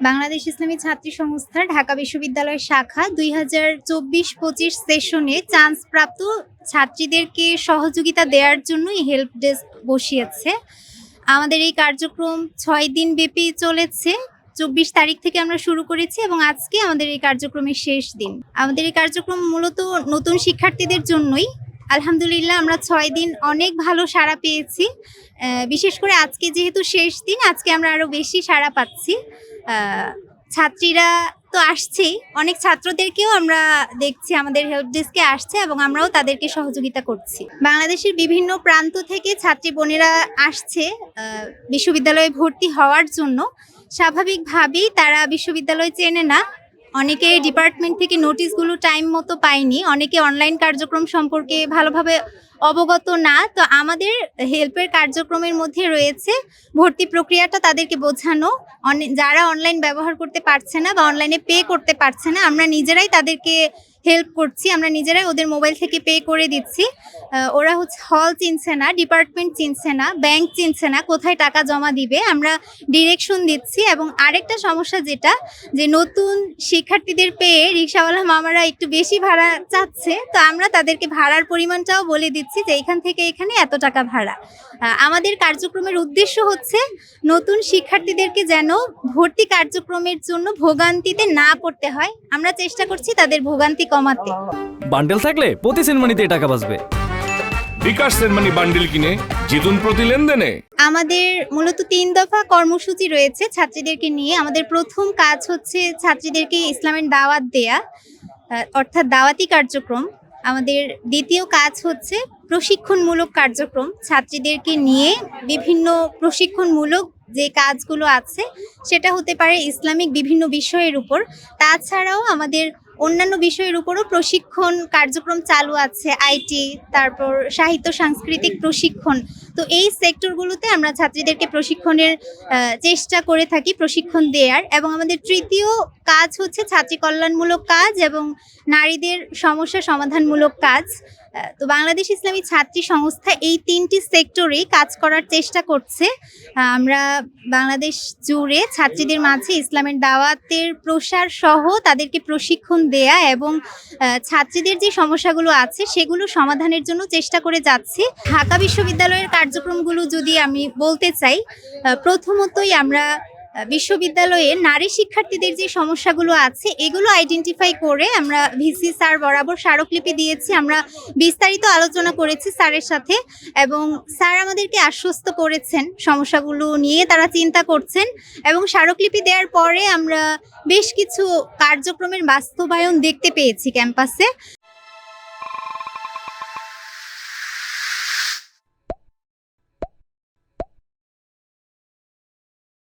বাংলাদেশ ইসলামী ছাত্রী সংস্থা ঢাকা বিশ্ববিদ্যালয় শাখা 2024-25 সেশনে চান্সপ্রাপ্ত ছাত্রীদেরকে সহযোগিতা দেওয়ার জন্যই হেল্প ডেস্ক বসিয়েছে। আমাদের এই কার্যক্রম 6 দিন ব্যাপী চলেছে। 24 তারিখ থেকে আমরা শুরু করেছি এবং আজকে আমাদের এই কার্যক্রমের শেষ দিন। আমাদের এই কার্যক্রম মূলত নতুন শিক্ষার্থীদের জন্যই। আলহামদুলিল্লাহ আমরা 6 দিন অনেক ভালো সাড়া পেয়েছি। বিশেষ করে আজকে যেহেতু শেষ দিন, আজকে আমরা আরো বেশি সাড়া পাচ্ছি। ছাত্রীরা তো আসছেই, অনেক ছাত্রদেরকেও আমরা দেখছি আমাদের হেল্প ডেস্কে আসছে এবং আমরাও তাদেরকে সহযোগিতা করছি। বাংলাদেশের বিভিন্ন প্রান্ত থেকে ছাত্রী বোনেরা আসছে বিশ্ববিদ্যালয়ে ভর্তি হওয়ার জন্য। স্বাভাবিকভাবেই তারা বিশ্ববিদ্যালয় চেনে না, অনেকে ডিপার্টমেন্ট থেকে নোটিশগুলো টাইম মতো পায়নি, অনেকে অনলাইন কার্যক্রম সম্পর্কে ভালোভাবে অবগত না। তো আমাদের হেল্পের কার্যক্রমের মধ্যে রয়েছে ভর্তি প্রক্রিয়াটা তাদেরকে বোঝানো। যারা অনলাইন ব্যবহার করতে পারছে না বা অনলাইনে পে করতে পারছে না, আমরা নিজেরাই তাদেরকে হেল্প করছি, আমরা নিজেরাই ওদের মোবাইল থেকে পে করে দিচ্ছি। ওরা হল চিনছে না, ডিপার্টমেন্ট চিনছে না, ব্যাংক চিনছে না, কোথায় টাকা জমা দিবে, আমরা ডিরেকশন দিচ্ছি। এবং আরেকটা সমস্যা যেটা, যে নতুন শিক্ষার্থীদের পেয়ে রিক্সাওয়ালা মামারা একটু বেশি ভাড়া চাচ্ছে, তো আমরা তাদেরকে ভাড়ার পরিমাণটাও বলে দিচ্ছি যে এখান থেকে এখানে এত টাকা ভাড়া। আমাদের কার্যক্রমের উদ্দেশ্য হচ্ছে নতুন শিক্ষার্থীদেরকে যেন ভর্তি কার্যক্রমের জন্য ভোগান্তিতে না পড়তে হয়। আমরা চেষ্টা করছি তাদের ভোগান্তি কমাতে। বান্ডেল থাকলে প্রতি সেনমানিতে টাকা বাঁচবে। বিকাশ সেনমানি বান্ডেল কিনে জিতুন প্রতি লেনদেনে। আমাদের মূলত 3 দফা কর্মসূচি রয়েছে ছাত্রীদেরকে নিয়ে। আমাদের প্রথম কাজ হচ্ছে ছাত্রীদেরকে ইসলামের দাওয়াত দেয়া, অর্থাৎ দাওয়াতি কার্যক্রম। আমাদের দ্বিতীয় কাজ হচ্ছে প্রশিক্ষণমূলক কার্যক্রম। ছাত্রীদেরকে নিয়ে বিভিন্ন প্রশিক্ষণমূলক যে কাজগুলো আছে সেটা হতে পারে ইসলামিক বিভিন্ন বিষয়ের উপর। তাছাড়াও আমাদের অন্যান্য বিষয়ের উপরও প্রশিক্ষণ কার্যক্রম চালু আছে, আইটি, তারপর সাহিত্য সাংস্কৃতিক প্রশিক্ষণ। তো এই সেক্টরগুলোতে আমরা ছাত্রীদেরকে প্রশিক্ষণের চেষ্টা করে থাকি, প্রশিক্ষণ দেওয়ার। এবং আমাদের তৃতীয় কাজ হচ্ছে ছাত্রী কল্যাণমূলক কাজ এবং নারীদের সমস্যা সমাধানমূলক কাজ। তো বাংলাদেশ ইসলামী ছাত্রী সংস্থা এই 3টি সেক্টরেই কাজ করার চেষ্টা করছে। আমরা বাংলাদেশ জুড়ে ছাত্রীদের মাঝে ইসলামের দাওয়াতের প্রসার সহ তাদেরকে প্রশিক্ষণ দেয়া এবং ছাত্রীদের যে সমস্যাগুলো আছে সেগুলো সমাধানের জন্য চেষ্টা করে যাচ্ছি। ঢাকা বিশ্ববিদ্যালয়ের কার্যক্রমগুলো যদি আমি বলতে চাই, প্রথমতই আমরা বিশ্ববিদ্যালয়ে নারী শিক্ষার্থীদের যে সমস্যাগুলো আছে এগুলো আইডেন্টিফাই করে আমরা ভিসি স্যার বরাবর স্মারকলিপি দিয়েছি। আমরা বিস্তারিত আলোচনা করেছি স্যারের সাথে এবং স্যার আমাদেরকে আশ্বস্ত করেছেন সমস্যাগুলো নিয়ে তারা চিন্তা করছেন। এবং স্মারকলিপি দেওয়ার পরে আমরা বেশ কিছু কার্যক্রমের বাস্তবায়ন দেখতে পেয়েছি ক্যাম্পাসে।